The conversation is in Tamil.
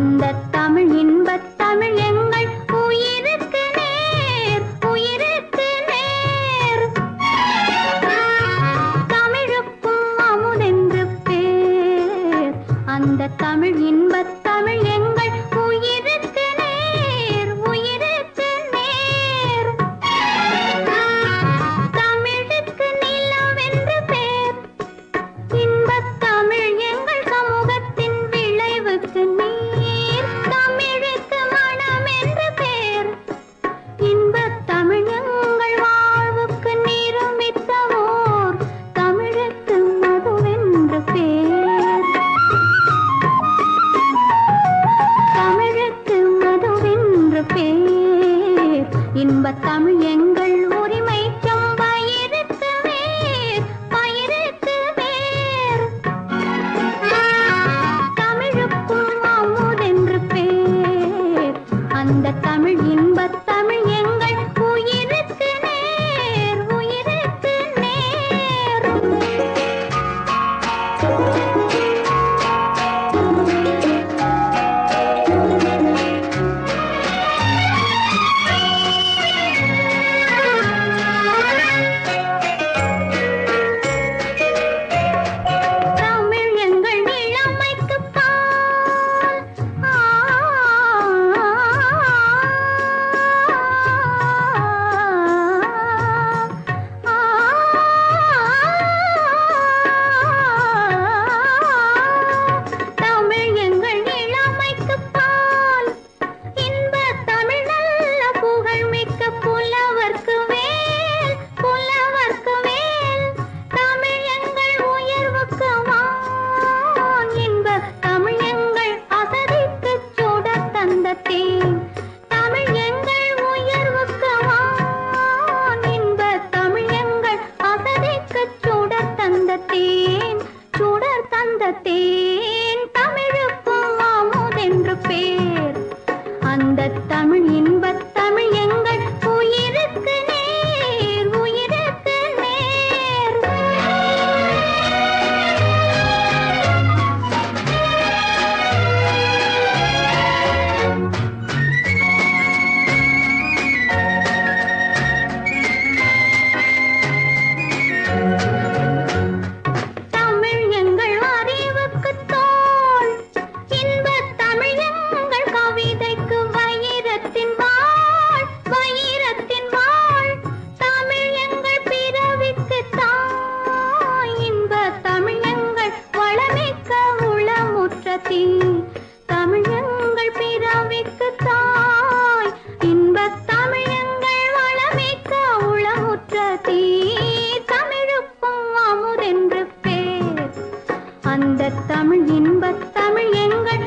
அந்த தமிழ் இன்பத் தமிழ் எங்கள் உயிருக்கு நேர், உயிருக்கு நேர். தமிழுக்கும் அமுதென்று பேர். அந்த தமிழ் இன்பத் தமிழ் எங்கள் உயிருக்கு நேர், உயிருக்கு நேர். தமிழுக்கு நிலவென்று பேர். இன்பத் தமிழ் எங்கள் சமூகத்தின் விளைவுக்கு நீர். தமிழுக்கு மனம் என்று பேர். இன்பத் தமிழ் எங்கள் வாழ்வுக்கு நிருமித்தவோர். தமிழுக்கு மதுவென்று பேர். தமிழுக்கு மதுவென்று பேர். இன்பத் தமிழ் எங்கள் உரிமைக்கும் பயிருக்கு வேர், பயிருக்கு வேர். தமிழுக்கும் அமுதென்று பேர். அந்த தமிழ் இன்பத் தமிழ் எங்கள் உயிருக்கு நேர், உயிருக்கு நேர். தமிழ் எங்கள் இளமைக்குப் பால். தமிழ் எங்கள் இளமைக்குப் பால். இன்பத் தமிழ் நல்ல புகழ்மிக்க புலவர்க்கு வேல், புலவர்க்கு வேல். தமிழ் எங்கள் உயர்வுக்கு வான். இன்பத் தமிழ் எங்கள் அசதிக்குச் சுடர் தந்த தேன். தமிழ் எங்கள் உயர்வுக்கு வான். இன்பத் தமிழ் எங்கள் அசதிக்குச் சுடர் தந்த தேன், சுடர் தந்த தேன். தமிழுக்கும் அமுதென்று பேர். அந்த தமிழ் இன்பத் தமிழ் எங்கள் உயிருக்கு நேர், உயிருக்கு நேர். தமிழ் எங்கள் அறிவுக்குத் தோள். இன்பத் தமிழ் எங்கள் கவிதைக்கு வைரத்தின் வாள், வைரத்தின் வாள். தமிழ் எங்கள் பிறவிக்கு தாய். இன்பத் தமிழ் எங்கள் வளமிக்க உளமுற்ற தீ. தமிழ் எங்கள் பிறவிக்கு தாய். இன்பத் தமிழ் எங்கள் வளமிக்க உளமுற்ற தீ. தமிழுக்கும் அமுதென்று பேர். அந்த தமிழ் இன்பத் தமிழ் எங்கள்